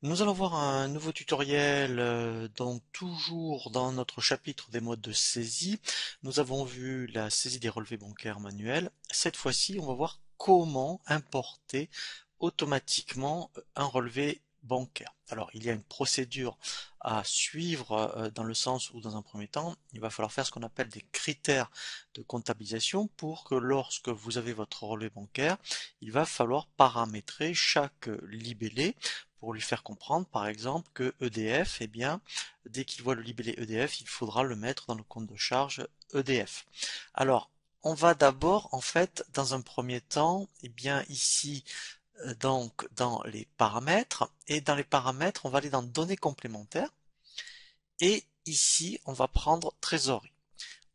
Nous allons voir un nouveau tutoriel, donc toujours dans notre chapitre des modes de saisie. Nous avons vu la saisie des relevés bancaires manuels. Cette fois-ci, on va voir comment importer automatiquement un relevé bancaire. Alors, il y a une procédure à suivre dans le sens où, dans un premier temps, il va falloir faire ce qu'on appelle des critères de comptabilisation pour que lorsque vous avez votre relevé bancaire, il va falloir paramétrer chaque libellé pour lui faire comprendre, par exemple, que EDF, eh bien, dès qu'il voit le libellé EDF, il faudra le mettre dans le compte de charge EDF. Alors, on va d'abord, en fait, dans un premier temps, eh bien, ici, donc, dans les paramètres, et dans les paramètres, on va aller dans données complémentaires, et ici, on va prendre trésorerie.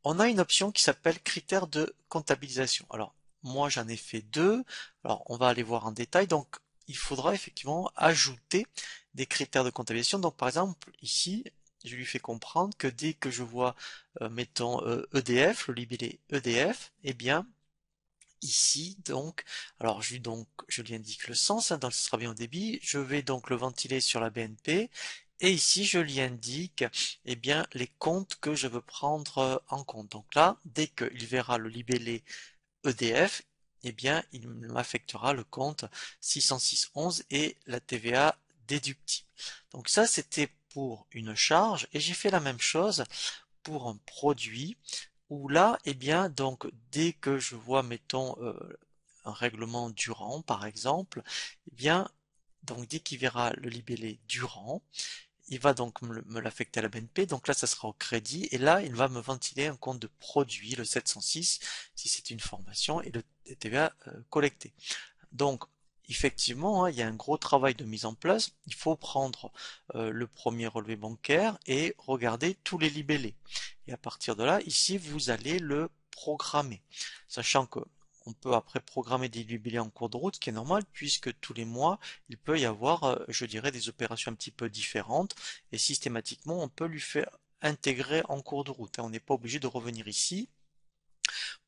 On a une option qui s'appelle critères de comptabilisation. Alors, moi, j'en ai fait deux. Alors, on va aller voir en détail. Donc, il faudra effectivement ajouter des critères de comptabilisation. Donc, par exemple, ici, je lui fais comprendre que dès que je vois, mettons, EDF, le libellé EDF, eh bien, ici, donc, alors je lui indique le sens, hein, donc ce sera bien au débit. Je vais donc le ventiler sur la BNP. Et ici, je lui indique, eh bien, les comptes que je veux prendre en compte. Donc là, dès qu'il verra le libellé EDF, eh bien, il m'affectera le compte 606.11 et la TVA déductible. Donc ça, c'était pour une charge, et j'ai fait la même chose pour un produit où là, eh bien, donc, dès que je vois, mettons, un règlement Durand, par exemple, eh bien, donc, dès qu'il verra le libellé Durand, il va donc me l'affecter à la BNP, donc là, ça sera au crédit, et là, il va me ventiler un compte de produit, le 706, si c'est une formation, et le TVA collecté. Donc, effectivement, hein, il y a un gros travail de mise en place. Il faut prendre le premier relevé bancaire et regarder tous les libellés. Et à partir de là, ici, vous allez le programmer. Sachant que on peut après programmer des libellés en cours de route, ce qui est normal, puisque tous les mois, il peut y avoir, je dirais, des opérations un petit peu différentes, et systématiquement, on peut lui faire intégrer en cours de route. On n'est pas obligé de revenir ici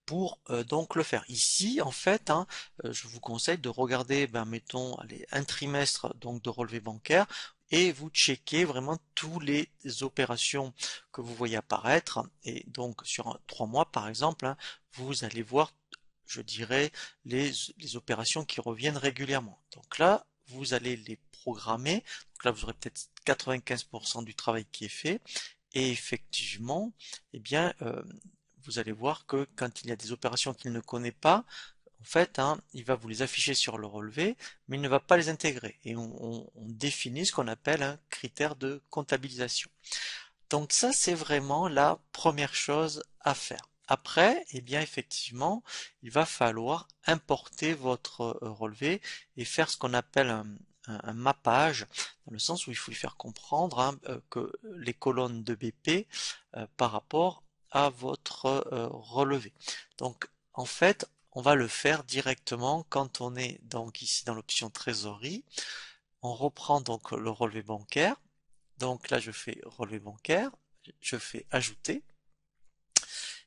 pour donc le faire. Ici, en fait, hein, je vous conseille de regarder, ben, mettons, allez, un trimestre donc de relevé bancaire et vous checkez vraiment tous les opérations que vous voyez apparaître. Et donc sur 3 mois, par exemple, hein, vous allez voir, je dirais, les opérations qui reviennent régulièrement. Donc là, vous allez les programmer. Donc là, vous aurez peut-être 95% du travail qui est fait. Et effectivement, eh bien, vous allez voir que quand il y a des opérations qu'il ne connaît pas, en fait, hein, il va vous les afficher sur le relevé, mais il ne va pas les intégrer. Et on définit ce qu'on appelle un critère de comptabilisation. Donc ça, c'est vraiment la première chose à faire. Après, eh bien, effectivement, il va falloir importer votre relevé et faire ce qu'on appelle un mappage, dans le sens où il faut lui faire comprendre, hein, que les colonnes de BP par rapport à votre relevé. Donc, en fait, on va le faire directement quand on est donc ici dans l'option trésorerie. On reprend donc le relevé bancaire. Donc là, je fais relevé bancaire, je fais ajouter.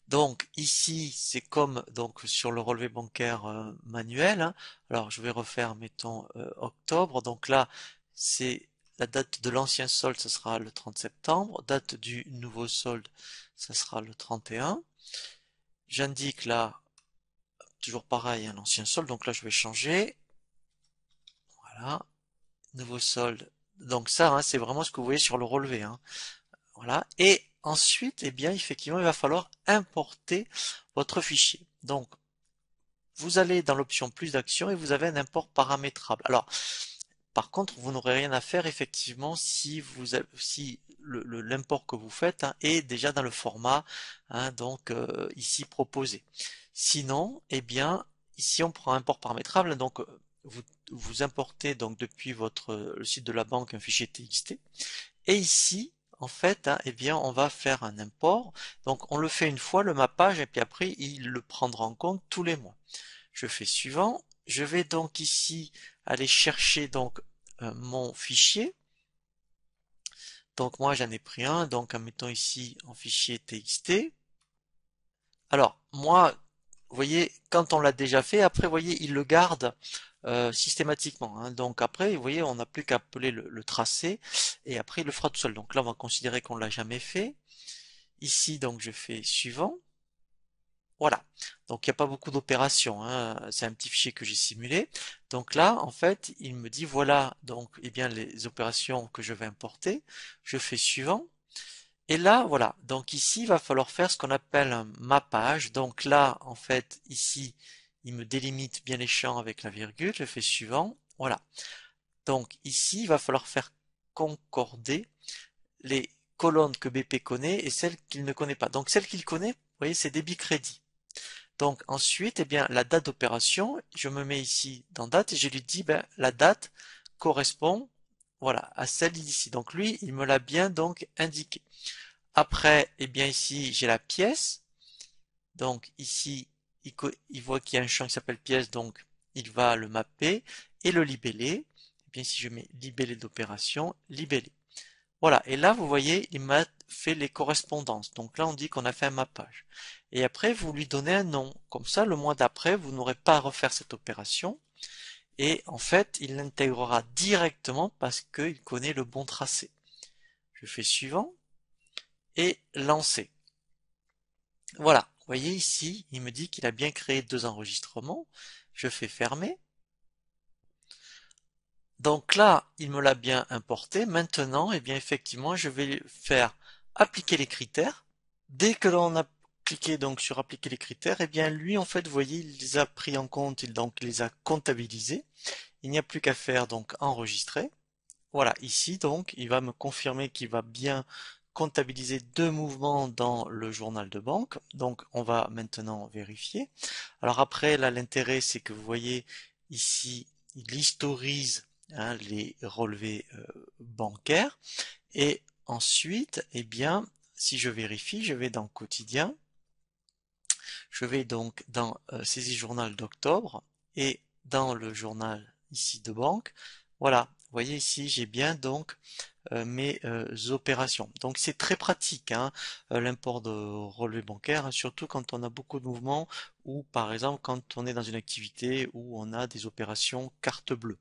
Donc ici, c'est comme donc sur le relevé bancaire manuel, hein. Alors je vais refaire, mettons, octobre. Donc là, c'est la date de l'ancien solde, ce sera le 30 septembre. Date du nouveau solde, ce sera le 31. J'indique là, toujours pareil, un ancien solde. Donc là, je vais changer. Voilà, nouveau solde. Donc ça, hein, c'est vraiment ce que vous voyez sur le relevé, hein. Voilà. Et ensuite, eh bien, effectivement, il va falloir importer votre fichier. Donc, vous allez dans l'option plus d'action et vous avez un import paramétrable. Alors, par contre, vous n'aurez rien à faire effectivement si l'import que vous faites, hein, est déjà dans le format, hein, donc ici proposé. Sinon, eh bien, ici on prend import paramétrable, donc vous importez donc depuis le site de la banque un fichier TXT. Et ici, en fait, hein, eh bien, on va faire un import. Donc, on le fait une fois, le mappage, et puis après, il le prendra en compte tous les mois. Je fais suivant. Je vais donc ici aller chercher donc mon fichier. Donc moi, j'en ai pris un. Donc, en mettant ici en fichier TXT. Alors, moi, vous voyez, quand on l'a déjà fait, après, vous voyez, il le garde systématiquement, hein. Donc après, vous voyez, on n'a plus qu'à appeler le tracé et après il le fera tout seul. Donc là, on va considérer qu'on l'a jamais fait. Ici, donc je fais suivant. Voilà. Donc il n'y a pas beaucoup d'opérations, hein. C'est un petit fichier que j'ai simulé. Donc là, en fait, il me dit voilà donc eh bien les opérations que je vais importer. Je fais suivant. Et là, voilà. Donc ici, il va falloir faire ce qu'on appelle un mappage. Donc là, en fait, ici, il me délimite bien les champs avec la virgule. Je fais suivant. Voilà. Donc ici, il va falloir faire concorder les colonnes que BP connaît et celles qu'il ne connaît pas. Donc celles qu'il connaît, vous voyez, c'est débit crédit. Donc ensuite, eh bien, la date d'opération, je me mets ici dans date et je lui dis, ben, la date correspond, voilà, à celle d'ici. Donc lui, il me l'a bien donc indiqué. Après, eh bien ici, j'ai la pièce. Donc ici, il voit qu'il y a un champ qui s'appelle pièce, donc il va le mapper et le libeller. Eh bien ici, je mets libellé d'opération, libellé. Voilà, et là, vous voyez, il m'a fait les correspondances. Donc là, on dit qu'on a fait un mappage. Et après, vous lui donnez un nom. Comme ça, le mois d'après, vous n'aurez pas à refaire cette opération. Et en fait, il l'intégrera directement parce qu'il connaît le bon tracé. Je fais suivant et lancer. Voilà, vous voyez ici, il me dit qu'il a bien créé 2 enregistrements. Je fais fermer. Donc là, il me l'a bien importé. Maintenant, eh bien effectivement, je vais faire appliquer les critères. Dès que l'on a cliqué donc sur appliquer les critères, eh bien lui, en fait, vous voyez, il les a pris en compte, il donc les a comptabilisés. Il n'y a plus qu'à faire donc enregistrer. Voilà, ici donc, il va me confirmer qu'il va bien comptabiliser 2 mouvements dans le journal de banque. Donc on va maintenant vérifier. Alors après, là, l'intérêt, c'est que vous voyez ici, il historise, hein, les relevés bancaires. Et ensuite, eh bien, si je vérifie, je vais dans quotidien. Je vais donc dans saisie journal d'octobre et dans le journal ici de banque. Voilà, vous voyez ici, j'ai bien donc mes opérations. Donc c'est très pratique, hein, l'import de relevé bancaire, hein, surtout quand on a beaucoup de mouvements ou par exemple quand on est dans une activité où on a des opérations carte bleue.